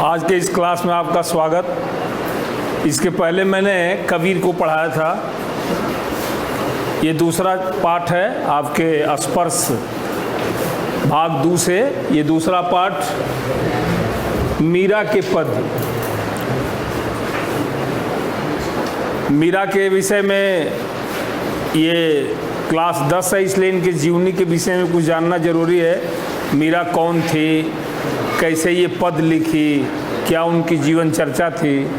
आज के इस क्लास में आपका स्वागत। इसके पहले मैंने कबीर को पढ़ाया था। ये दूसरा पाठ है आपके स्पर्श भाग 2 से। ये दूसरा पाठ मीरा के पद। मीरा के विषय में ये क्लास 10 है, इसलिए इनके जीवनी के विषय में कुछ जानना जरूरी है। मीरा कौन थी, कैसे ये पद लिखी, क्या उनकी जीवन चर्चा थी।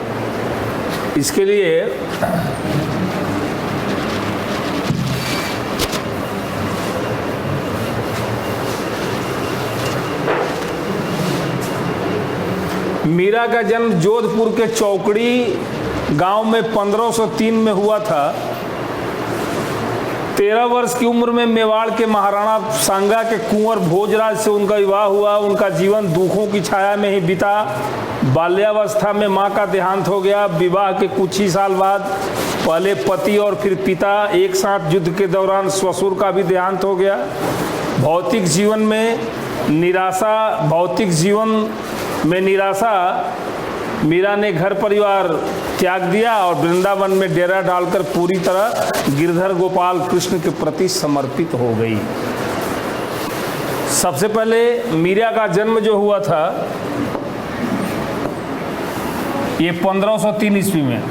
इसके लिए मीरा का जन्म जोधपुर के चौकड़ी गांव में 1503 में हुआ था। 13 वर्ष की उम्र में मेवाड़ के महाराणा सांगा के कुंवर भोजराज से उनका विवाह हुआ। उनका जीवन दुखों की छाया में ही बीता। बाल्यावस्था में मां का देहांत हो गया। विवाह के कुछ ही साल बाद पहले पति और फिर पिता एक साथ युद्ध के दौरान ससुर का भी देहांत हो गया। भौतिक जीवन में निराशा मीरा ने घर परिवार त्याग दिया और वृंदावन में डेरा डालकर पूरी तरह गिरधर गोपाल कृष्ण के प्रति समर्पित हो गई। सबसे पहले मीरा का जन्म जो हुआ था ये 1503 ईस्वी में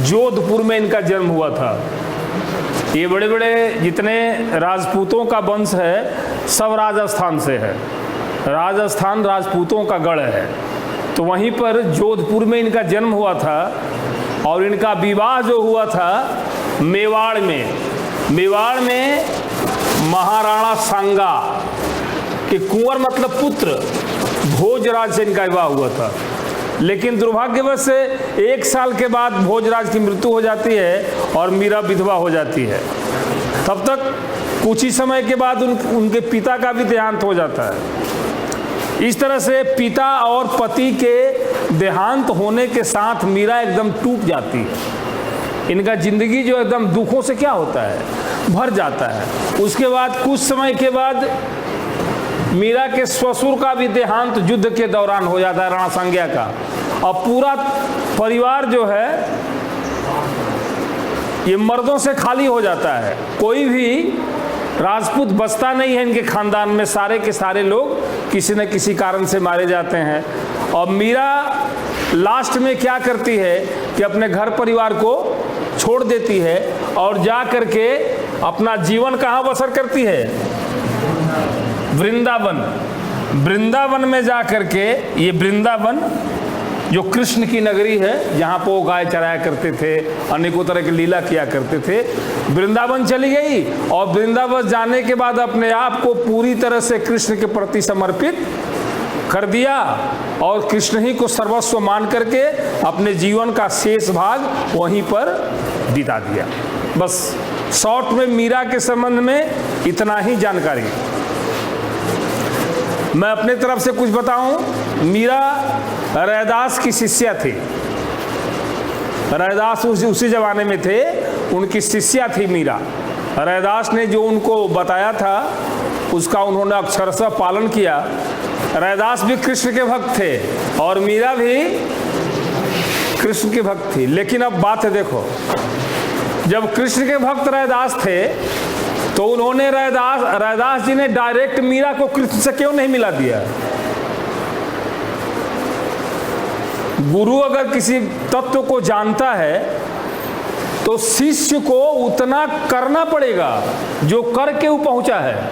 जोधपुर में इनका जन्म हुआ था। ये बड़े बड़े जितने राजपूतों का वंश है सब राजस्थान से है। राजस्थान राजपूतों का गढ़ है, तो वहीं पर जोधपुर में इनका जन्म हुआ था। और इनका विवाह जो हुआ था मेवाड़ में महाराणा सांगा के कुंवर मतलब पुत्र भोजराज से इनका विवाह हुआ था। लेकिन दुर्भाग्यवश से 1 साल के बाद भोजराज की मृत्यु हो जाती है और मीरा विधवा हो जाती है। तब तक कुछ ही समय के बाद उनके पिता का भी देहांत हो जाता है। इस तरह से पिता और पति के देहांत होने के साथ मीरा एकदम टूट जाती है। इनका जिंदगी जो एकदम दुखों से क्या होता है, भर जाता है। उसके बाद कुछ समय के बाद मीरा के ससुर का भी देहांत युद्ध के दौरान हो जाता है, राणा सांगा का। और पूरा परिवार जो है ये मर्दों से खाली हो जाता है। कोई भी राजपूत बचता नहीं है इनके खानदान में। सारे के सारे लोग किसी न किसी कारण से मारे जाते हैं। और मीरा लास्ट में क्या करती है कि अपने घर परिवार को छोड़ देती है और जा करके अपना जीवन कहाँ बसर करती है, वृंदावन में जा करके। ये वृंदावन जो कृष्ण की नगरी है, जहाँ पर वो गाय चराया करते थे, अनेकों तरह की लीला किया करते थे, वृंदावन चली गई। और वृंदावन जाने के बाद अपने आप को पूरी तरह से कृष्ण के प्रति समर्पित कर दिया और कृष्ण ही को सर्वस्व मान करके अपने जीवन का शेष भाग वहीं पर बिता दिया। बस शॉर्ट में मीरा के संबंध में इतना ही जानकारी। मैं अपने तरफ से कुछ बताऊं। मीरा रैदास की शिष्या थी। रैदास उसी जमाने में थे, उनकी शिष्या थी मीरा। रैदास ने जो उनको बताया था उसका उन्होंने अक्षरशः पालन किया। रैदास भी कृष्ण के भक्त थे और मीरा भी कृष्ण के भक्त थी। लेकिन अब बात है, देखो, जब कृष्ण के भक्त रैदास थे तो उन्होंने रैदास जी ने डायरेक्ट मीरा को कृष्ण से क्यों नहीं मिला दिया। गुरु अगर किसी तत्व को जानता है तो शिष्य को उतना करना पड़ेगा जो करके वो पहुंचा है।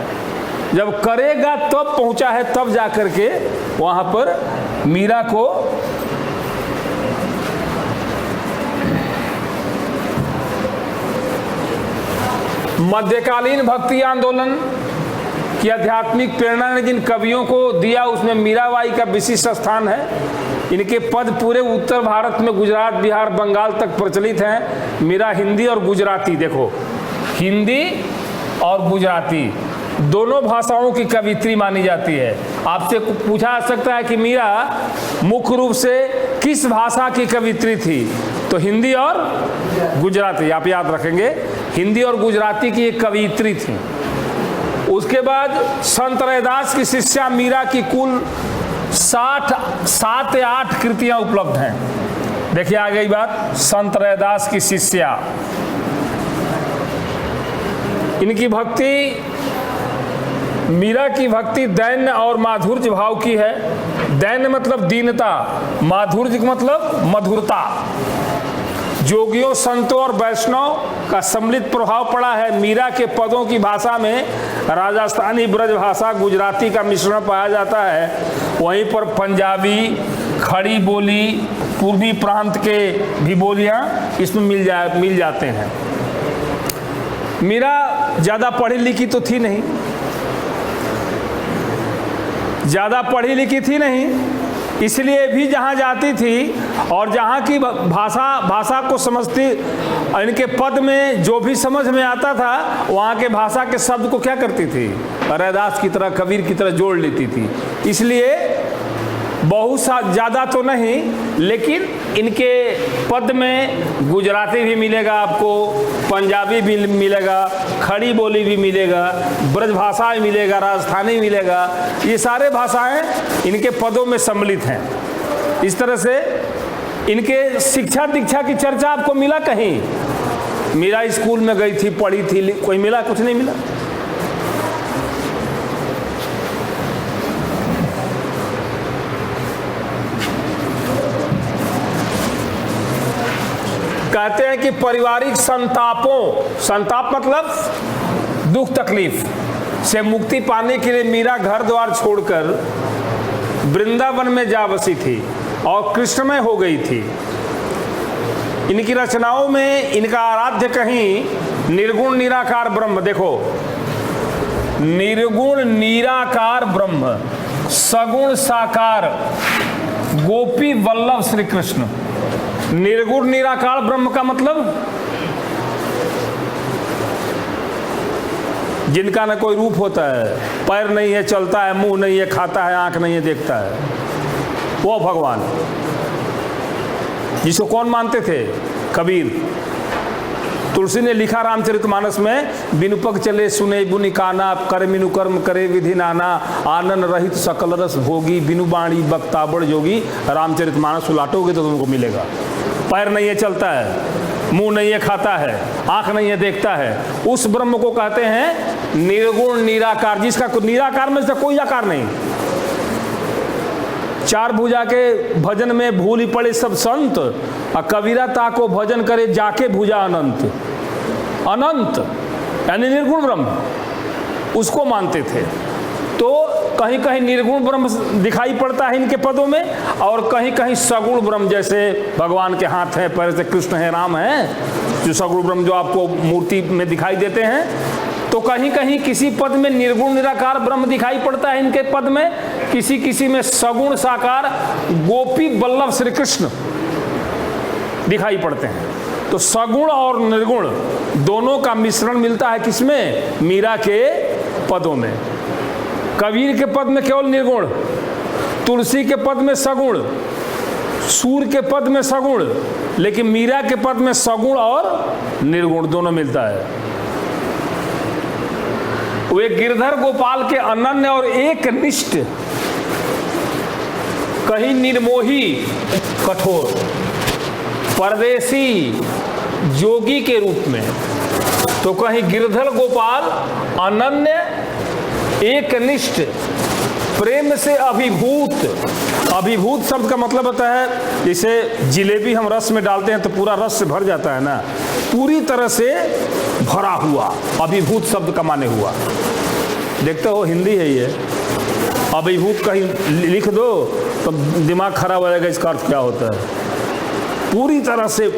जब करेगा तब पहुंचा है, तब जाकर के वहां पर मीरा को मध्यकालीन भक्ति आंदोलन की आध्यात्मिक प्रेरणा ने जिन कवियों को दिया उसमें मीराबाई का विशिष्ट स्थान है। इनके पद पूरे उत्तर भारत में गुजरात, बिहार, बंगाल तक प्रचलित हैं। मीरा हिंदी और गुजराती, देखो, हिंदी और गुजराती दोनों भाषाओं की कवित्री मानी जाती है। आपसे पूछा जा सकता है कि मीरा मुख्य रूप से किस भाषा की कवित्री थी, तो हिंदी और गुजराती। आप याद रखेंगे, हिंदी और गुजराती की एक कवित्री थी। उसके बाद संत रैदास की शिष्या मीरा की कुल 7 या 8 कृतियां उपलब्ध हैं। देखिए आ गई बात, संत रैदास की शिष्या, इनकी भक्ति, मीरा की भक्ति दैन्य और माधुर्य भाव की है। दैन्य मतलब दीनता, माधुर्य मतलब मधुरता। जोगियों, संतों और वैष्णव का सम्मिलित प्रभाव पड़ा है। मीरा के पदों की भाषा में राजस्थानी, ब्रज भाषा, गुजराती का मिश्रण पाया जाता है। वहीं पर पंजाबी, खड़ी बोली, पूर्वी प्रांत के भी बोलियां इसमें मिल जाते हैं। मीरा ज़्यादा पढ़ी लिखी तो थी नहीं, ज़्यादा पढ़ी लिखी थी नहीं, इसलिए भी जहाँ जाती थी और जहाँ की भाषा को समझती, इनके पद में जो भी समझ में आता था वहाँ के भाषा के शब्द को क्या करती थी, रैदास की तरह, कबीर की तरह जोड़ लेती थी। इसलिए बहुत सा ज़्यादा तो नहीं, लेकिन इनके पद में गुजराती भी मिलेगा आपको, पंजाबी भी मिलेगा, खड़ी बोली भी मिलेगा, ब्रज भाषा भी मिलेगा, राजस्थानी मिलेगा। ये सारे भाषाएं इनके पदों में सम्मिलित हैं। इस तरह से इनके शिक्षा दीक्षा की चर्चा आपको मिला कहीं? मीरा स्कूल में गई थी, पढ़ी थी, कोई मिला? कुछ नहीं मिला। कहते हैं कि पारिवारिक संतापों, संताप मतलब दुख तकलीफ से मुक्ति पाने के लिए मीरा घर द्वार छोड़कर वृंदावन में जा बसी थी और कृष्णमय हो गई थी। इनकी रचनाओं में इनका आराध्य कहीं निर्गुण निराकार ब्रह्म, देखो निर्गुण निराकार ब्रह्म, सगुण साकार गोपी वल्लभ श्री कृष्ण। निर्गुण निराकार ब्रह्म का मतलब जिनका न कोई रूप होता है, पैर नहीं है, चलता है, मुंह नहीं है, खाता है, आंख नहीं है, देखता है, वो भगवान। जिसको कौन मानते थे? कबीर। तुलसी ने लिखा रामचरितमानस में, बिनु पग चले सुने बुनि काना, कर मिनु कर्म करे विधि नाना, आनंद रहित सकल रस भोगी, बिनु बाणी बक्ताबड़ जोगी। रामचरितमानस उलाटोगे तो तुमको मिलेगा। पैर नहीं है, चलता है, मुंह नहीं है, खाता है, आंख नहीं है, देखता है, उस ब्रह्म को कहते हैं निर्गुण निराकार, जिसका निराकार में से कोई आकार नहीं। चार भुजा के भजन में भूल पड़े सब संत, और कबीरा ताको भजन करे जाके भुजा अनंत। अनंत यानी निर्गुण ब्रह्म, उसको मानते थे। तो कहीं कहीं निर्गुण ब्रह्म दिखाई पड़ता है इनके पदों में, और कहीं कहीं सगुण ब्रह्म, जैसे भगवान के हाथ हैं, पैर से कृष्ण है, राम है, जो सगुण ब्रह्म जो आपको मूर्ति में दिखाई देते हैं। तो कहीं कहीं किसी पद में निर्गुण निराकार ब्रह्म दिखाई पड़ता है इनके पद में, किसी किसी में सगुण साकार गोपी वल्लभ श्री कृष्ण दिखाई पड़ते हैं। तो सगुण और निर्गुण दोनों का मिश्रण मिलता है किसमें? मीरा के पदों में। कबीर के पद में केवल निर्गुण, तुलसी के पद में सगुण, सूर के पद में सगुण, लेकिन मीरा के पद में सगुण और निर्गुण दोनों मिलता है। वे गिरधर गोपाल के अनन्य और एक निष्ठ, कहीं निर्मोही कठोर परदेसी जोगी के रूप में, तो कहीं गिरधर गोपाल अनन्य एक निष्ठ प्रेम से अभिभूत। अभिभूत शब्द का मतलब होता है, जैसे जिलेबी हम रस में डालते हैं तो पूरा रस से भर जाता है ना, पूरी तरह से भरा हुआ, अभिभूत शब्द का माने हुआ। देखते हो हिंदी है ये, अभिभूत कहीं लिख दो तो दिमाग खराब हो जाएगा, इसका अर्थ क्या होता है। पूरी तरह से,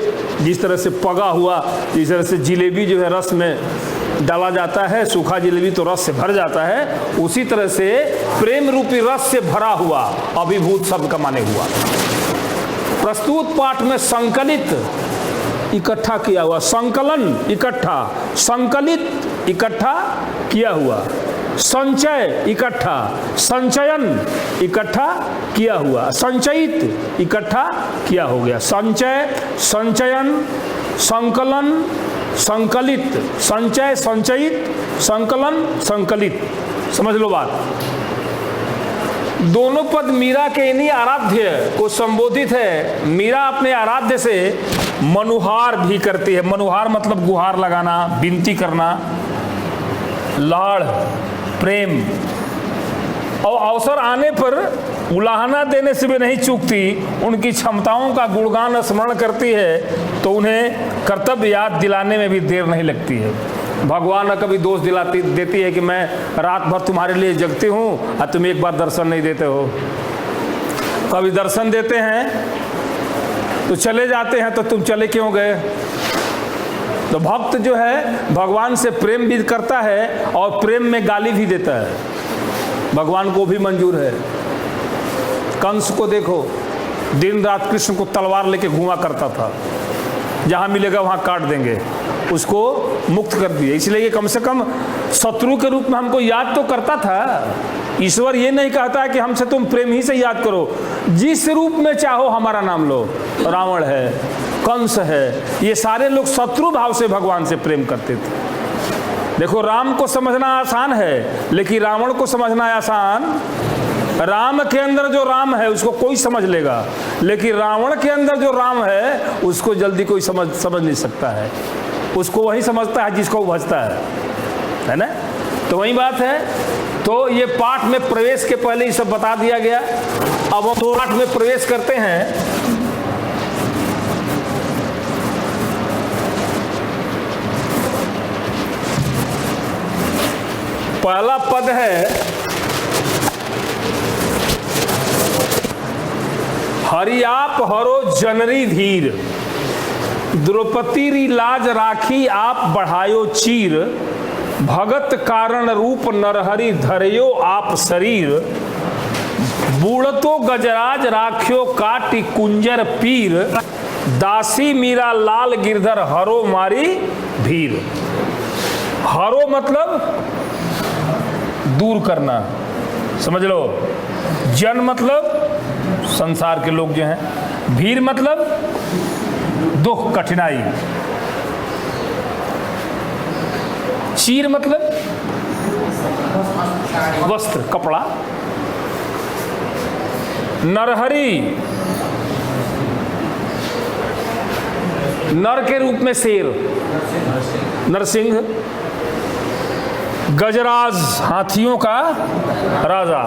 जिस तरह से पगा हुआ, जिस तरह से जिलेबी जो है रस में डाला जाता है, सूखा जिलेबी तो रस से भर जाता है, उसी तरह से प्रेम रूपी रस से भरा हुआ अभिभूत शब्द का माने हुआ। प्रस्तुत पाठ में संकलित इकट्ठा किया हुआ, संकलन इकट्ठा, संकलित इकट्ठा किया हुआ, संचय इकट्ठा, संचयन इकट्ठा किया हुआ, संचयित इकट्ठा किया हो गया। संचय, संचयन, संकलन, संकलित, संचय, संचयित, संकलन, संकलित, समझ लो बात। दोनों पद मीरा के इन्हीं आराध्य को संबोधित है। मीरा अपने आराध्य से मनुहार भी करती है। मनुहार मतलब गुहार लगाना, विनती करना, लाड़, प्रेम, और अवसर आने पर उलाहना देने से भी नहीं चूकती। उनकी क्षमताओं का गुणगान स्मरण करती है तो उन्हें कर्तव्य याद दिलाने में भी देर नहीं लगती है। भगवान न कभी दोष देती है कि मैं रात भर तुम्हारे लिए जगती हूँ और तुम एक बार दर्शन नहीं देते हो। कभी दर्शन देते हैं तो चले जाते हैं, तो तुम चले क्यों गए। तो भक्त जो है भगवान से प्रेम भी करता है और प्रेम में गाली भी देता है, भगवान को भी मंजूर है। कंस को देखो, दिन रात कृष्ण को तलवार लेके घुमा करता था, जहां मिलेगा वहां काट देंगे, उसको मुक्त कर दिया। इसलिए कम से कम शत्रु के रूप में हमको याद तो करता था। ईश्वर ये नहीं कहता है कि हमसे तुम प्रेम ही से याद करो, जिस रूप में चाहो हमारा नाम लो। रावण है, कंस है, ये सारे लोग शत्रु भाव से भगवान से प्रेम करते थे। देखो, राम को समझना आसान है, लेकिन रावण को समझना आसान। राम के अंदर जो राम है उसको कोई समझ लेगा, लेकिन रावण के अंदर जो राम है उसको जल्दी कोई समझ नहीं सकता है। उसको वही समझता है जिसको वो भजता है ना। तो वही बात है। तो ये पाठ में प्रवेश के पहले ये सब बता दिया गया। अब हम पाठ में प्रवेश करते हैं। पहला पद है, हरियाप हरो जनरी धीर, द्रौपदी री लाज राखी आप बढ़ायो चीर, भगत कारण रूप नरहरि धरयो आप शरीर, बूढ़तो गजराज राख्यो काटी कुंजर पीर, दासी मीरा लाल गिरधर हरो मारी भीर। हरो मतलब दूर करना, समझ लो। जन मतलब संसार के लोग जो हैं, भीर मतलब दुख, कठिनाई, चीर मतलब वस्त्र, कपड़ा, नरहरि नर के रूप में शेर, नरसिंह, गजराज हाथियों का राजा,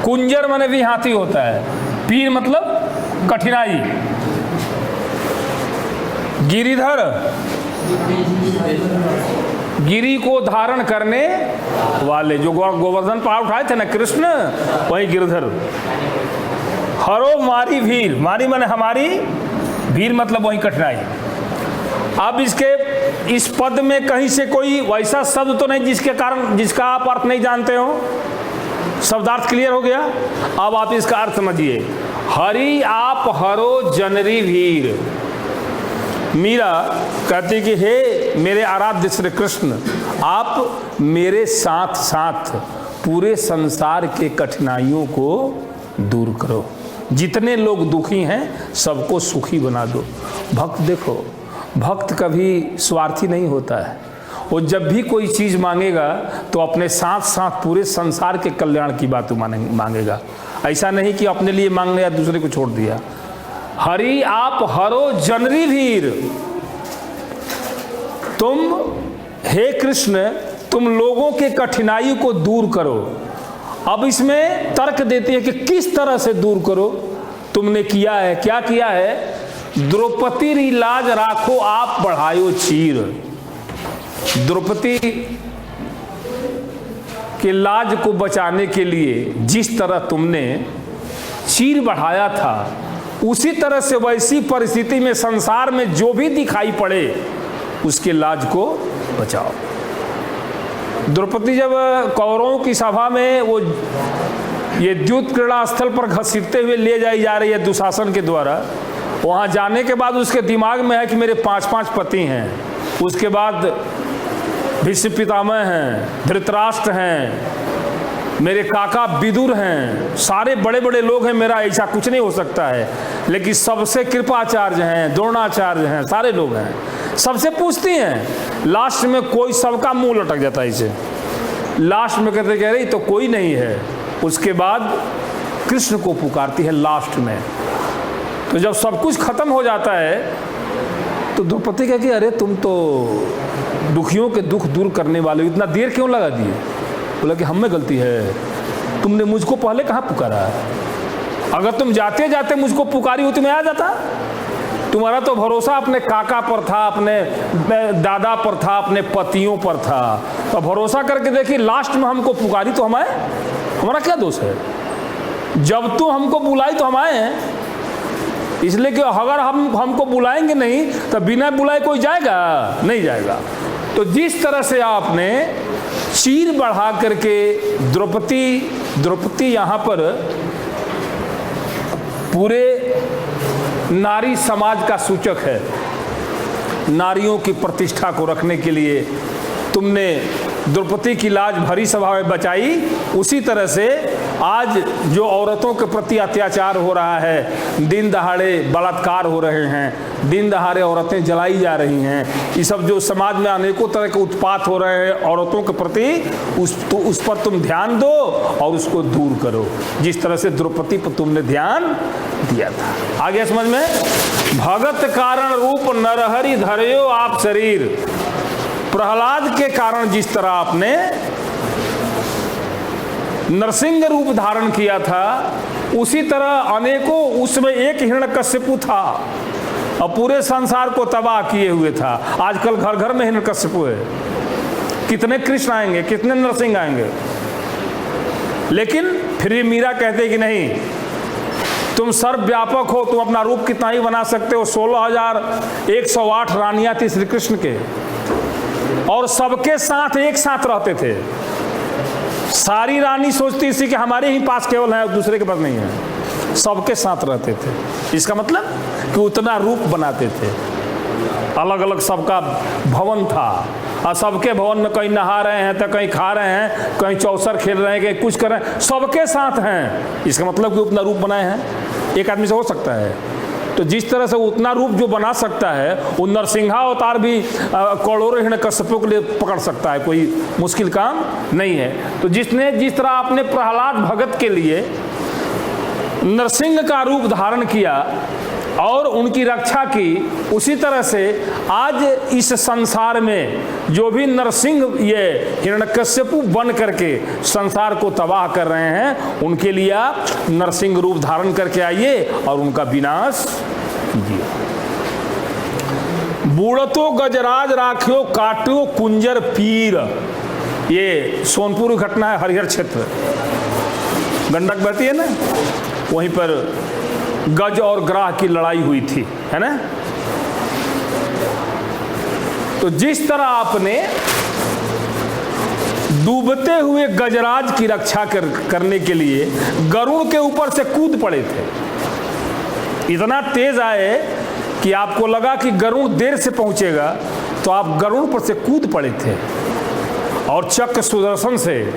कुंजर माने भी हाथी होता है, पीर मतलब कठिनाई, गिरिधर गिरी को धारण करने वाले, जो गोवर्धन पहाड़ उठाए थे ना कृष्ण, वही गिरधर। हरो मारी भीर, मारी माने हमारी, भीर मतलब वही कठिनाई। अब इस पद में कहीं से कोई वैसा शब्द तो नहीं जिसका आप अर्थ नहीं जानते हो। शब्दार्थ क्लियर हो गया। अब आप इसका अर्थ समझिए। हरि आप हरो जनरी भीर। मीरा कहती कि हे मेरे आराध्य श्री कृष्ण, आप मेरे साथ साथ पूरे संसार के कठिनाइयों को दूर करो। जितने लोग दुखी हैं सबको सुखी बना दो। भक्त देखो, भक्त कभी स्वार्थी नहीं होता है। वो जब भी कोई चीज़ मांगेगा तो अपने साथ साथ पूरे संसार के कल्याण की बात मांगेगा। ऐसा नहीं कि अपने लिए मांग लिया दूसरे को छोड़ दिया। हरि आप हरो जनरी भीर, तुम हे कृष्ण तुम लोगों के कठिनाई को दूर करो। अब इसमें तर्क देती है कि किस तरह से दूर करो। तुमने किया है, क्या किया है? द्रौपदी री लाज राखो आप बढ़ायो चीर। द्रौपदी के लाज को बचाने के लिए जिस तरह तुमने चीर बढ़ाया था, उसी तरह से वैसी परिस्थिति में संसार में जो भी दिखाई पड़े उसके लाज को बचाओ। द्रौपदी जब कौरवों की सभा में वो ये द्युत क्रीड़ा स्थल पर घसीटते हुए ले जाई जा रही है दुशासन के द्वारा, वहाँ जाने के बाद उसके दिमाग में है कि मेरे 5 पति हैं, उसके बाद भीष्म पितामह हैं, धृतराष्ट्र हैं, मेरे काका विदुर हैं, सारे बड़े बड़े लोग हैं, मेरा ऐसा कुछ नहीं हो सकता है। लेकिन सबसे कृपाचार्य हैं, द्रोणाचार्य हैं, सारे लोग हैं, सबसे पूछती हैं। लास्ट में कोई सबका मुंह लटक जाता है इसे। लास्ट में कहते कह रही तो कोई नहीं है। उसके बाद कृष्ण को पुकारती है लास्ट में। तो जब सब कुछ खत्म हो जाता है तो द्रौपदी कह कि अरे तुम तो दुखियों के दुख दूर करने वाले, इतना देर क्यों लगा दिए? बोला कि हम में गलती है, तुमने मुझको पहले कहाँ पुकारा? अगर तुम जाते जाते मुझको पुकारी हो तो मैं आ जाता। तुम्हारा तो भरोसा अपने काका पर था, अपने दादा पर था, अपने पतियों पर था। तो भरोसा करके देखिए लास्ट में हमको पुकारी तो हम आए, हमारा क्या दोष है? जब तुम हमको बुलाई तो हम आए हैं। इसलिए कि अगर हमको बुलाएंगे नहीं तो बिना बुलाए कोई जाएगा? नहीं जाएगा। तो जिस तरह से आपने चीर बढ़ा करके द्रौपदी यहाँ पर पूरे नारी समाज का सूचक है। नारियों की प्रतिष्ठा को रखने के लिए तुमने द्रौपदी की लाज भरी सभा में बचाई। उसी तरह से आज जो औरतों के प्रति अत्याचार हो रहा है, दिन दहाड़े बलात्कार हो रहे हैं, दिन दहाड़े औरतें जलाई जा रही हैं, ये सब जो समाज में अनेकों तरह के उत्पात हो रहे हैं औरतों के प्रति, उस पर तुम ध्यान दो और उसको दूर करो, जिस तरह से द्रौपदी पर तुमने ध्यान दिया था। आगे समझ में? भगत कारण रूप नरहरि धर्यो आप शरीर। प्रहलाद के कारण जिस तरह आपने नरसिंह रूप धारण किया था, उसी तरह अनेकों, उसमें एक हिरण्यकश्यपु था और पूरे संसार को तबाह किए हुए था। आजकल घर घर में हिरण्यकश्यपु है। कितने कृष्ण आएंगे, कितने नरसिंह आएंगे? लेकिन फिर भी मीरा कहते कि नहीं, तुम सर्वव्यापक हो, तुम अपना रूप कितना ही बना सकते हो। 16,108 रानियां थी श्री कृष्ण के और सबके साथ एक साथ रहते थे। सारी रानी सोचती थी कि हमारे ही पास केवल है, दूसरे के पास नहीं है। सबके साथ रहते थे। इसका मतलब कि उतना रूप बनाते थे। अलग अलग सबका भवन था और सबके भवन में कहीं नहा रहे हैं तो कहीं खा रहे हैं, कहीं चौसर खेल रहे हैं, कहीं कुछ कर रहे हैं, सबके साथ हैं। इसका मतलब कि उतना रूप बनाए हैं। एक आदमी से हो सकता है? तो जिस तरह से उतना रूप जो बना सकता है, वो नरसिंहावतार भी करोड़ों हिरण्यकश्यपों के लिए पकड़ सकता है, कोई मुश्किल काम नहीं है। तो जिस तरह आपने प्रहलाद भगत के लिए नरसिंह का रूप धारण किया और उनकी रक्षा की, उसी तरह से आज इस संसार में जो भी नरसिंह ये हिरण्यकश्यपु बन करके संसार को तबाह कर रहे हैं, उनके लिए आप नरसिंह रूप धारण करके आइए और उनका विनाश कीजिए। बूढ़तो गजराज राखियो काटियो कुंजर पीर। ये सोनपुर घटना है, हरिहर क्षेत्र, गंडक बहती है ना, वहीं पर गज और ग्राह की लड़ाई हुई थी, है ना। तो जिस तरह आपने डूबते हुए गजराज की रक्षा करने के लिए गरुड़ के ऊपर से कूद पड़े थे। इतना तेज आए कि आपको लगा कि गरुड़ देर से पहुंचेगा, तो आप गरुड़ पर से कूद पड़े थे और चक्र सुदर्शन से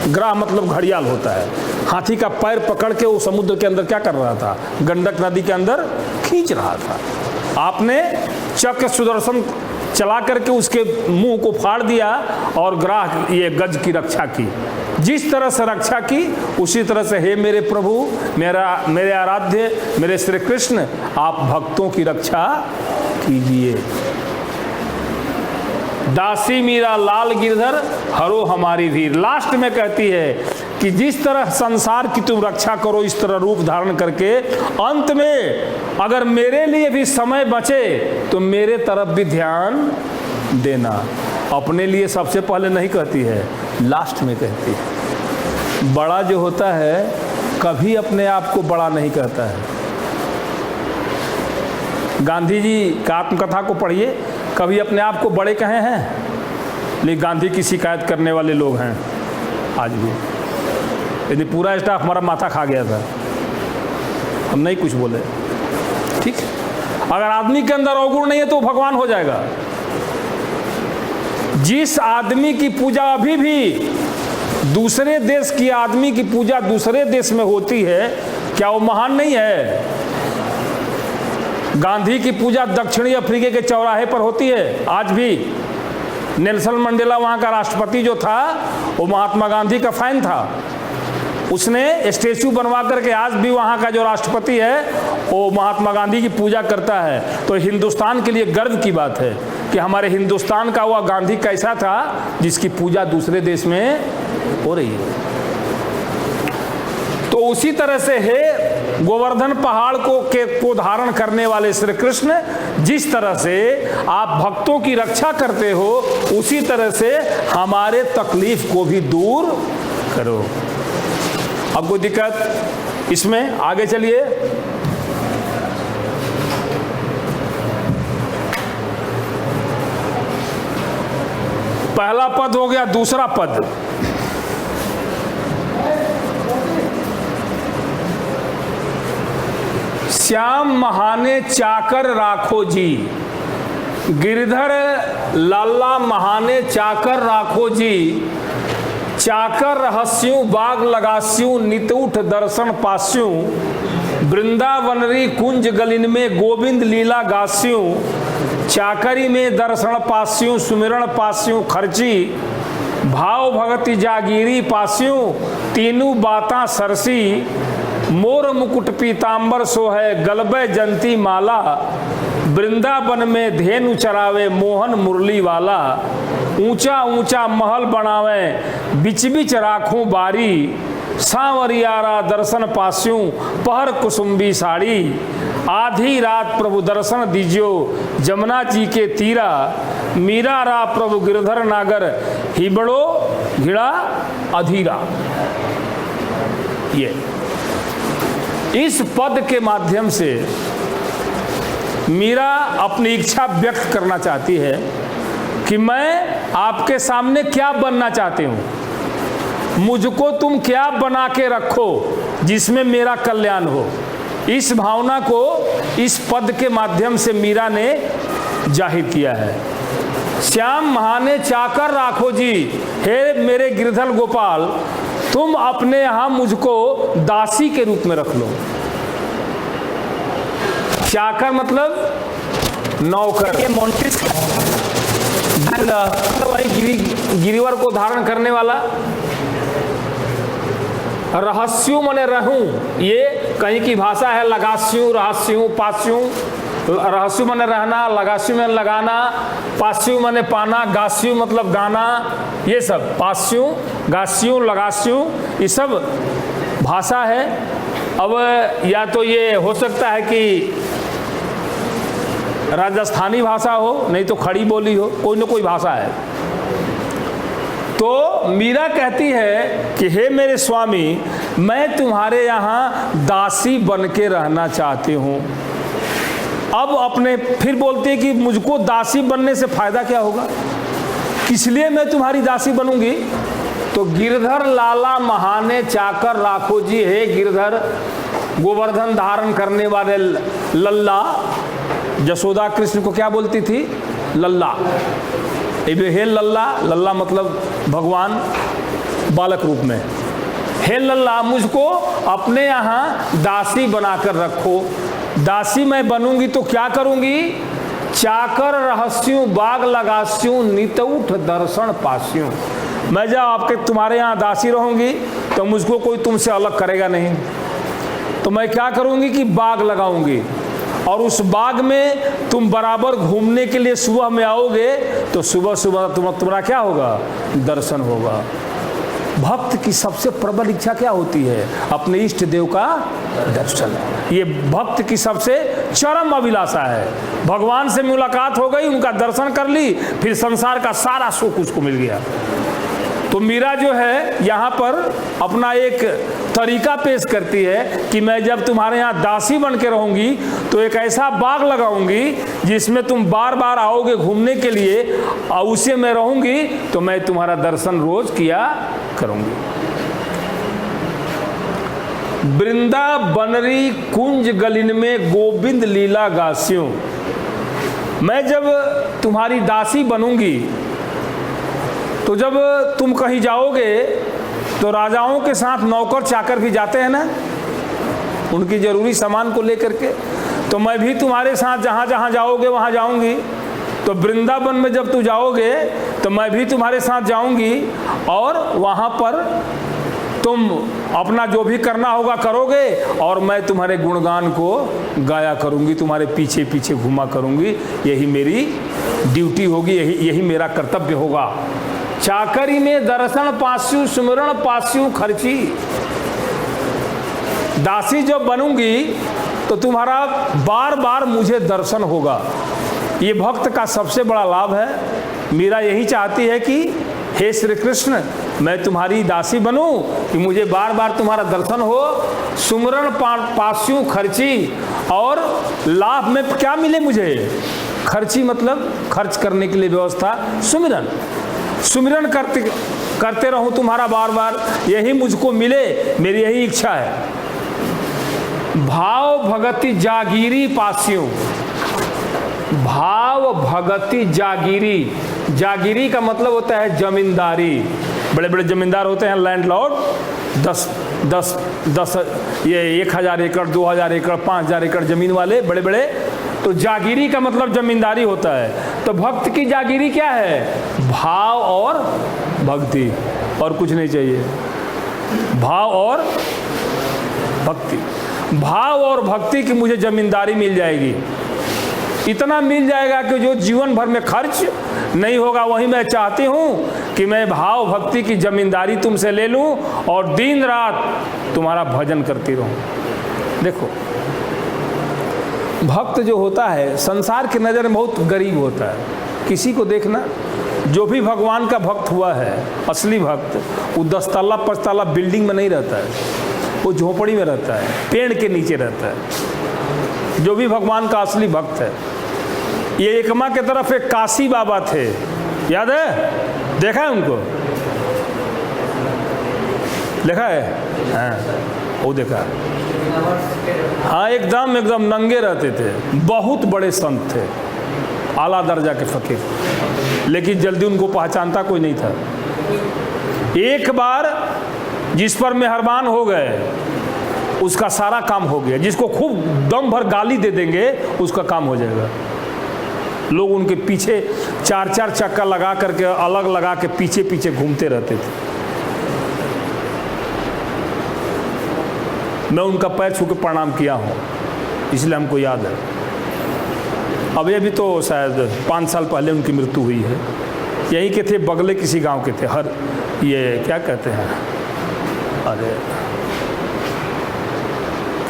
ग्राह मतलब घड़ियाल होता है, हाथी का पैर पकड़ के वो समुद्र के अंदर क्या कर रहा था? गंडक नदी के अंदर खींच रहा था। आपने चक्र सुदर्शन चला करके उसके मुंह को फाड़ दिया और ग्राह ये गज की रक्षा की। जिस तरह से रक्षा की, उसी तरह से हे मेरे प्रभु, मेरे आराध्य, मेरे श्री कृष्ण, आप भक्तों की रक्षा कीजिए। दासी मीरा लाल गिरधर हरो हमारी वीर। लास्ट में कहती है कि जिस तरह संसार की तुम रक्षा करो, इस तरह रूप धारण करके, अंत में अगर मेरे लिए भी समय बचे तो मेरे तरफ भी ध्यान देना। अपने लिए सबसे पहले नहीं कहती है, लास्ट में कहती है। बड़ा जो होता है कभी अपने आप को बड़ा नहीं कहता है। गांधी जी का आत्मकथा को पढ़िए, कभी अपने आप को बड़े कहे हैं? लेकिन गांधी की शिकायत करने वाले लोग हैं आज भी। यदि पूरा स्टाफ हमारा माथा खा गया था, हम नहीं कुछ बोले, ठीक। अगर आदमी के अंदर अवगुण नहीं है तो भगवान हो जाएगा। जिस आदमी की पूजा अभी भी दूसरे देश की आदमी की पूजा दूसरे देश में होती है, क्या वो महान नहीं है? गांधी की पूजा दक्षिणी अफ्रीका के चौराहे पर होती है आज भी। नेल्सन मंडेला वहाँ का राष्ट्रपति जो था वो महात्मा गांधी का फैन था। उसने स्टैचू बनवा करके आज भी वहाँ का जो राष्ट्रपति है वो महात्मा गांधी की पूजा करता है। तो हिंदुस्तान के लिए गर्व की बात है कि हमारे हिंदुस्तान का वह गांधी कैसा था जिसकी पूजा दूसरे देश में हो रही है। तो उसी तरह से है गोवर्धन पहाड़ को धारण करने वाले श्री कृष्ण, जिस तरह से आप भक्तों की रक्षा करते हो उसी तरह से हमारे तकलीफ को भी दूर करो। अब कोई दिक्कत इसमें? आगे चलिए। पहला पद हो गया, दूसरा पद श्याम महाने चाकर राखो जी, गिरधर लाला महाने चाकर राखो जी, चाकर रहस्यू बाग लगास्यू नित उठ दर्शन पास्यू, वृंदावनरी कुंज गलिन में गोविंद लीला गास्यू, चाकरी में दर्शन पास्यू सुमिरण पास्यू खर्ची, भाव भगति जागीरी पास्यू तीनू बाता सरसी, मोर मुकुट पीतांबर सोहे गलबे जंती माला, वृंदावन में धेनु चरावे मोहन मुरली वाला, ऊंचा ऊंचा महल बनावे बिच बिच राखूं बारी, सांवरियारा दर्शन पास्यूं पहर कुसुम्बी साड़ी, आधी रात प्रभु दर्शन दीजियो जमुना जी के तीरा, मीरा रा प्रभु गिरधर नागर हिबड़ो घिड़ा अधीरा। ये इस पद के माध्यम से मीरा अपनी इच्छा व्यक्त करना चाहती है कि मैं आपके सामने क्या बनना चाहती हूँ, मुझको तुम क्या बना के रखो जिसमें मेरा कल्याण हो। इस भावना को इस पद के माध्यम से मीरा ने जाहिर किया है। श्याम महाने चाकर राखो जी, हे मेरे गिरधर गोपाल तुम अपने यहां मुझको दासी के रूप में रख लो। चाकर मतलब नौकर, ये मोंटिस गिरिवर को धारण करने वाला। रहस्यु मने रहूं, ये कहीं की भाषा है। लगास्यु रहस्यु पास्यु, रहस्यु मने रहना, लगास्यु में लगाना, पास्यु मने पाना, गास्यु मतलब गाना, ये सब पास्यु गास्यु लगास्यु ये सब भाषा है। अब या तो ये हो सकता है कि राजस्थानी भाषा हो, नहीं तो खड़ी बोली हो, कोई ना कोई भाषा है। तो मीरा कहती है कि हे मेरे स्वामी मैं तुम्हारे यहाँ दासी बन के रहना चाहती हूँ। अब अपने फिर बोलते हैं कि मुझको दासी बनने से फायदा क्या होगा, किस लिए मैं तुम्हारी दासी बनूंगी। तो गिरधर लाला महाने चाकर राखो जी, हे गिरधर गोवर्धन धारण करने वाले लल्ला, यशोदा कृष्ण को क्या बोलती थी, लल्ला। हे लल्ला, लल्ला मतलब भगवान बालक रूप में। हे लल्ला मुझको अपने यहाँ दासी बनाकर रखो। दासी मैं बनूंगी तो क्या करूंगी, चाकर रहस्यू बाग लगास्यू नित उठ दर्शन पास्यू। मैं जब आपके तुम्हारे यहाँ दासी रहूंगी तो मुझको कोई तुमसे अलग करेगा नहीं। तो मैं क्या करूंगी कि बाग लगाऊंगी और उस बाग में तुम बराबर घूमने के लिए सुबह में आओगे तो सुबह सुबह तुम्हारा क्या होगा, दर्शन होगा। भक्त की सबसे प्रबल इच्छा क्या होती है, अपने इष्ट देव का दर्शन। ये भक्त की सबसे चरम अभिलाषा है। भगवान से मुलाकात हो गई, उनका दर्शन कर ली, फिर संसार का सारा सुख उसको मिल गया। तो मीरा जो है यहाँ पर अपना एक तरीका पेश करती है कि मैं जब तुम्हारे यहाँ दासी बन के रहूँगी तो एक ऐसा बाग लगाऊंगी जिसमें तुम बार बार आओगे घूमने के लिए, और उसे मैं रहूँगी तो मैं तुम्हारा दर्शन रोज किया करूँगी। वृंदावनरी कुंज गलिन में गोविंद लीला गास्यूं, मैं जब तुम्हारी दासी बनूंगी तो जब तुम कहीं जाओगे तो राजाओं के साथ नौकर चाकर भी जाते हैं ना, उनकी ज़रूरी सामान को लेकर के। तो मैं भी तुम्हारे साथ जहाँ जहाँ जाओगे वहाँ जाऊँगी। तो वृंदावन में जब तू जाओगे तो मैं भी तुम्हारे साथ जाऊँगी, और वहाँ पर तुम अपना जो भी करना होगा करोगे, और मैं तुम्हारे गुणगान को गाया करूँगी, तुम्हारे पीछे पीछे घुमा करूँगी। यही मेरी ड्यूटी होगी, यही मेरा कर्तव्य होगा। चाकरी में दर्शन पास्यु सुमिरन पास्यु खर्ची। दासी जब बनूंगी तो तुम्हारा बार बार मुझे दर्शन होगा। ये भक्त का सबसे बड़ा लाभ है। मीरा यही चाहती है कि हे श्री कृष्ण, मैं तुम्हारी दासी बनूं कि मुझे बार बार तुम्हारा दर्शन हो। सुमिरन पास्यु खर्ची, और लाभ में क्या मिले मुझे? खर्ची मतलब खर्च करने के लिए व्यवस्था। सुमिरन करते रहूं तुम्हारा बार बार, यही मुझको मिले, मेरी यही इच्छा है। भाव भगति जागीरी पास्यु। भाव भगति जागीरी। जागीरी का मतलब होता है जमींदारी। बड़े बड़े जमींदार होते हैं, लैंडलॉर्ड, 10 ये 1000 एकड़ 2000 एकड़ 5000 एकड़ जमीन वाले बड़े बड़े। तो जागीरी का मतलब जमींदारी होता है। तो भक्त की जागीरी क्या है? भाव और भक्ति, और कुछ नहीं चाहिए। भाव और भक्ति, भाव और भक्ति की मुझे जमींदारी मिल जाएगी। इतना मिल जाएगा कि जो जीवन भर में खर्च नहीं होगा। वही मैं चाहती हूँ कि मैं भाव भक्ति की जमींदारी तुमसे ले लूँ और दिन रात तुम्हारा भजन करती रहूँ। देखो, भक्त जो होता है संसार की नज़र में बहुत गरीब होता है। किसी को देखना, जो भी भगवान का भक्त हुआ है, असली भक्त, वो 10 तल्ला 5 तल्ला बिल्डिंग में नहीं रहता है, वो झोपड़ी में रहता है, पेड़ के नीचे रहता है। जो भी भगवान का असली भक्त है। ये एकमा के तरफ एक काशी बाबा थे, याद है? देखा है उनको? देखा है? हाँ, वो देखा है। हाँ, एकदम नंगे रहते थे। बहुत बड़े संत थे, आला दर्जा के फकीर, लेकिन जल्दी उनको पहचानता कोई नहीं था। एक बार जिस पर मेहरबान हो गए उसका सारा काम हो गया। जिसको खूब दम भर गाली दे देंगे उसका काम हो जाएगा। लोग उनके पीछे 4-4 चक्का लगा करके, अलग लगा के पीछे पीछे घूमते रहते थे। मैं उनका पैर छू के प्रणाम किया हूँ, इसलिए हमको याद है। अभी तो शायद 5 साल पहले उनकी मृत्यु हुई है। यहीं के थे, बगले किसी गांव के थे। ये क्या कहते हैं, अरे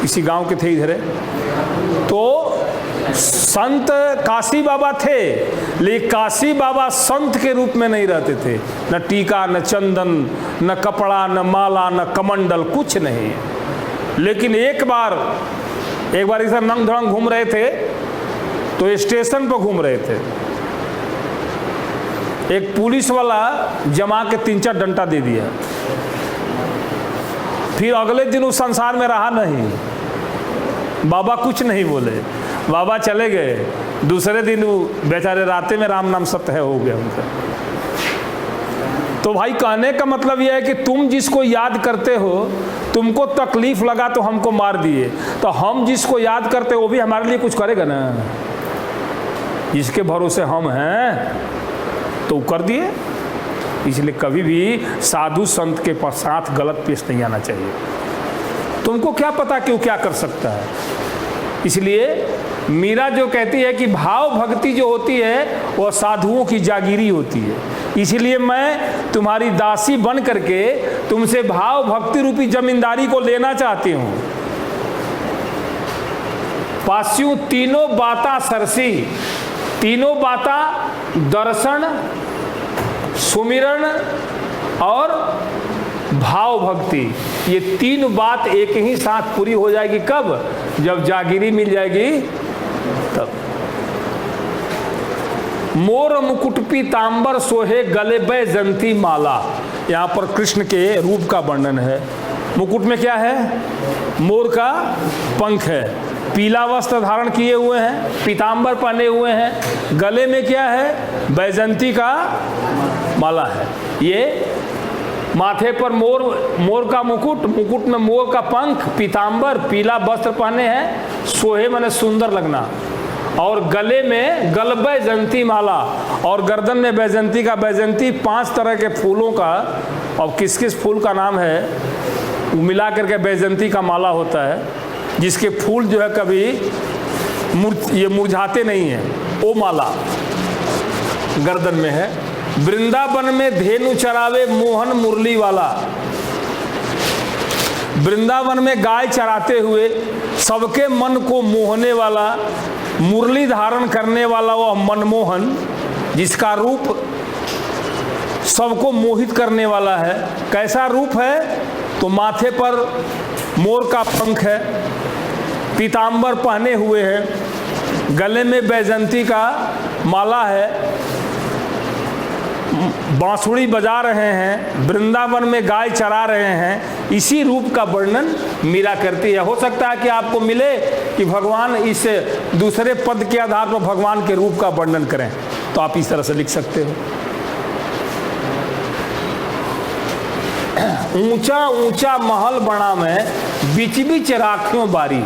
किसी गांव के थे इधर। तो संत काशी बाबा थे, लेकिन काशी बाबा संत के रूप में नहीं रहते थे। न टीका, न चंदन, न कपड़ा, न माला, न कमंडल, कुछ नहीं। लेकिन एक बार इधर नंग धड़ंग घूम रहे थे, तो स्टेशन पर घूम रहे थे। एक पुलिस वाला जमा के 3-4 डंडा दे दिया। फिर अगले दिन उस संसार में रहा नहीं। बाबा कुछ नहीं बोले, बाबा चले गए। दूसरे दिन वो बेचारे राते में राम नाम सत्य है हो गया उनका। तो भाई, कहने का मतलब यह है कि तुम जिसको याद करते हो, तुमको तकलीफ लगा तो हमको मार दिए, तो हम जिसको याद करते हो वो भी हमारे लिए कुछ करेगा ना। जिसके भरोसे हम हैं तो कर दिए। इसलिए कभी भी साधु संत के साथ गलत पेश नहीं आना चाहिए। तुमको क्या पता कि वो क्या कर सकता है। इसलिए मीरा जो कहती है कि भाव भक्ति जो होती है वह साधुओं की जागीरी होती है। इसलिए मैं तुम्हारी दासी बन करके तुमसे भाव भक्ति रूपी जमींदारी को लेना चाहती हूँ। पास्यु तीनों बाता सरसी। तीनों बाता दर्शन, सुमिरन और भाव भक्ति, ये 3 बात एक ही साथ पूरी हो जाएगी। कब? जब जागीरी मिल जाएगी तब। मोर मुकुट पीतांबर सोहे गले बैजंती माला। यहाँ पर कृष्ण के रूप का वर्णन है। मुकुट में क्या है? मोर का पंख है। पीला वस्त्र धारण किए हुए हैं, पीतांबर पहने हुए हैं। गले में क्या है? बैजंती का माला है। ये माथे पर मोर का मुकुट, मुकुट में मोर का पंख, पीताम्बर पीला वस्त्र पहने हैं, सोहे माने सुंदर लगना, और गले में गल बैजंती माला, और गर्दन में बैजंती का बैजंती 5 तरह के फूलों का, और किस किस फूल का नाम है वो मिला करके बैजंती का माला होता है, जिसके फूल जो है कभी ये मुरझाते नहीं हैं, वो माला गर्दन में है। वृंदावन में धेनु चरावे मोहन मुरली वाला, वृंदावन में गाय चराते हुए सबके मन को मोहने वाला, मुरली धारण करने वाला वह मनमोहन, जिसका रूप सबको मोहित करने वाला है। कैसा रूप है? तो माथे पर मोर का पंख है, पीताम्बर पहने हुए है, गले में बैजंती का माला है, बांसुरी बजा रहे हैं, वृंदावन में गाय चरा रहे हैं। इसी रूप का वर्णन मीरा करती है। हो सकता है कि आपको मिले कि भगवान इस दूसरे पद के आधार पर भगवान के रूप का वर्णन करें, तो आप इस तरह से लिख सकते हो। ऊंचा ऊंचा महल बना में बीच बीच राखियों बारी।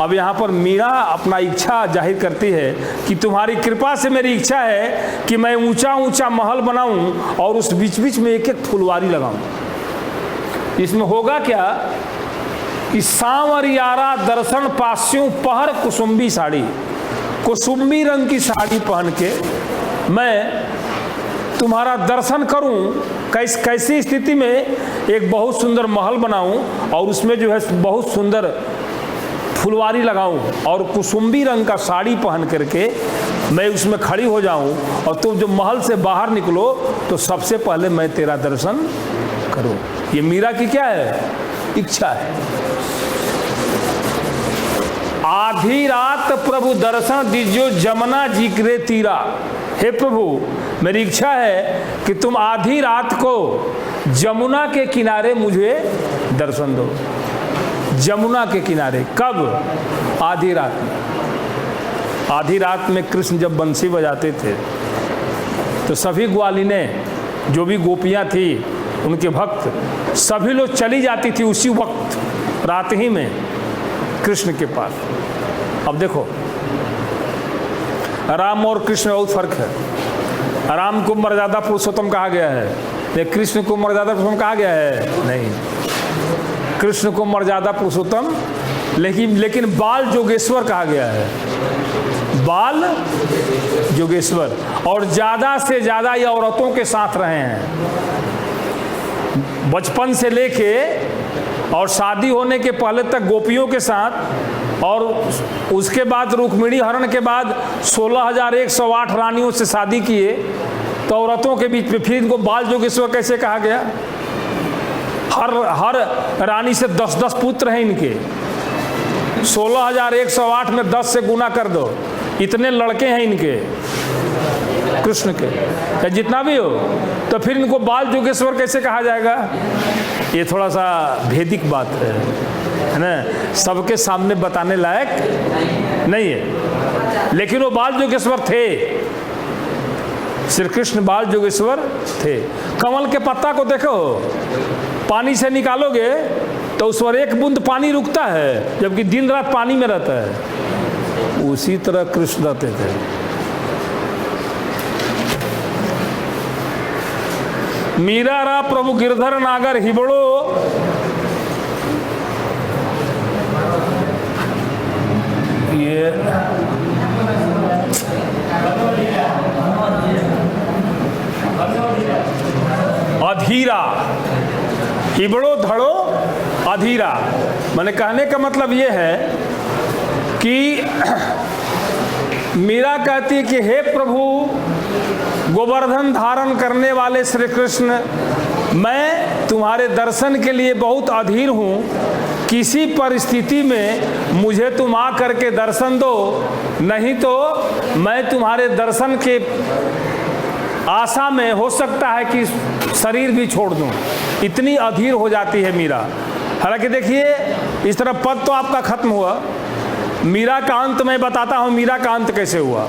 अब यहाँ पर मीरा अपना इच्छा जाहिर करती है कि तुम्हारी कृपा से मेरी इच्छा है कि मैं ऊंचा ऊंचा महल बनाऊं और उस बीच बीच में एक एक फुलवारी लगाऊं। इसमें होगा क्या कि सांवरियारा दर्शन पास्यों पहर कुसुम्बी साड़ी, कुसुम्बी रंग की साड़ी पहन के मैं तुम्हारा दर्शन करूं। कैसी स्थिति में? एक बहुत सुंदर महल बनाऊं और उसमें जो है बहुत सुंदर फुलवारी लगाऊं और कुसुम्बी रंग का साड़ी पहन करके मैं उसमें खड़ी हो जाऊं, और तुम जो महल से बाहर निकलो तो सबसे पहले मैं तेरा दर्शन करूं। ये मीरा की क्या है? इच्छा है। आधी रात प्रभु दर्शन दीजियो जमुना जिक्रे तीरा। हे प्रभु, मेरी इच्छा है कि तुम आधी रात को जमुना के किनारे मुझे दर्शन दो। जमुना के किनारे कब? आधी रात में। आधी रात में कृष्ण जब बंसी बजाते थे तो सभी ग्वालिनें, जो भी गोपियां थी, उनके भक्त, सभी लोग चली जाती थी उसी वक्त रात ही में कृष्ण के पास। अब देखो, राम और कृष्ण में बहुत फर्क है। राम को मर्यादा पुरुषोत्तम कहा गया है, लेकिन कृष्ण को मर्यादा पुरुषोत्तम कहा गया है नहीं। कृष्ण को मर्यादा पुरुषोत्तम लेकिन बाल जोगेश्वर कहा गया है, बाल जोगेश्वर। और ज़्यादा से ज़्यादा ये औरतों के साथ रहे हैं, बचपन से लेके और शादी होने के पहले तक गोपियों के साथ, और उसके बाद रुक्मिणी हरण के बाद 16,108 रानियों से शादी किए, तो औरतों के बीच में फिर इनको बाल जोगेश्वर कैसे कहा गया? हर रानी से 10-10 पुत्र हैं इनके। 16,108 में 10 से गुना कर दो, इतने लड़के हैं इनके कृष्ण के, या जितना भी हो, तो फिर इनको बाल जोगेश्वर कैसे कहा जाएगा? ये थोड़ा सा भेदिक बात है ना, सबके सामने बताने लायक नहीं है। लेकिन वो बाल जोगेश्वर थे, श्री कृष्ण बाल जोगेश्वर थे। कमल के पत्ता को देखो, पानी से निकालोगे तो उस पर एक बूंद पानी रुकता है, जबकि दिन रात पानी में रहता है। उसी तरह कृष्ण रहते थे। मीरा रा प्रभु गिरधर नागर हिबड़ो, ये अधीरा, हिबड़ो धड़ो अधीरा। मैंने कहने का मतलब ये है कि मीरा कहती है कि हे प्रभु गोवर्धन धारण करने वाले श्री कृष्ण, मैं तुम्हारे दर्शन के लिए बहुत अधीर हूँ। किसी परिस्थिति में मुझे तुम आ करके दर्शन दो, नहीं तो मैं तुम्हारे दर्शन के आशा में हो सकता है कि शरीर भी छोड़ दूं। इतनी अधीर हो जाती है मीरा। हालांकि देखिए, इस तरह पद तो आपका खत्म हुआ, मीरा का अंत मैं बताता हूँ। मीरा का अंत कैसे हुआ?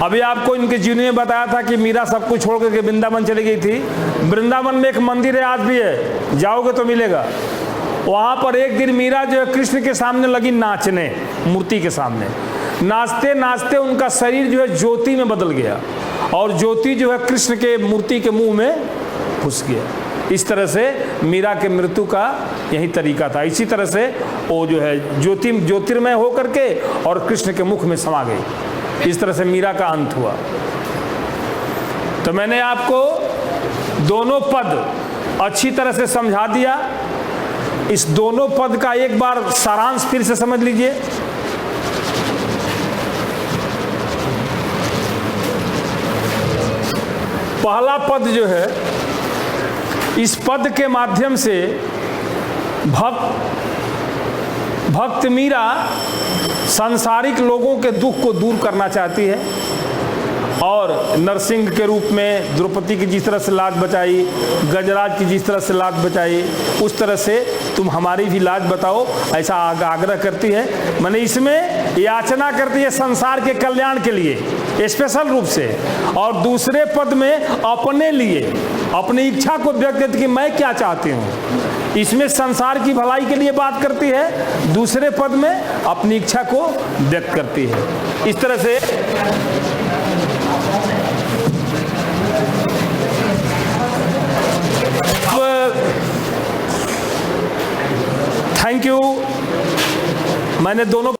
अभी आपको इनके जीवनी में बताया था कि मीरा सब कुछ छोड़ करके वृंदावन चली गई थी। वृंदावन में एक मंदिर है, आज भी है, जाओगे तो मिलेगा। वहाँ पर एक दिन मीरा जो है कृष्ण के सामने लगी नाचने, मूर्ति के सामने। नाचते नाचते उनका शरीर जो है ज्योति में बदल गया और ज्योति जो है कृष्ण के मूर्ति के मुंह में घुस गया। इस तरह से मीरा के मृत्यु का यही तरीका था। इसी तरह से वो जो है ज्योतिर्मय होकर के और कृष्ण के मुख में समा गई। इस तरह से मीरा का अंत हुआ। तो मैंने आपको दोनों पद अच्छी तरह से समझा दिया। इस दोनों पद का एक बार सारांश फिर से समझ लीजिए। पहला पद जो है, इस पद के माध्यम से भक्त मीरा सांसारिक लोगों के दुख को दूर करना चाहती है और नरसिंह के रूप में द्रौपदी की जिस तरह से लाज बचाई, गजराज की जिस तरह से लाज बचाई, उस तरह से तुम हमारी भी लाज बताओ, ऐसा आग्रह करती है। मैंने इसमें याचना करती है संसार के कल्याण के लिए स्पेशल रूप से, और दूसरे पद में अपने लिए अपनी इच्छा को व्यक्त करती कि मैं क्या चाहती हूँ। इसमें संसार की भलाई के लिए बात करती है, दूसरे पद में अपनी इच्छा को व्यक्त करती है। इस तरह से थैंक यू। मैंने दोनों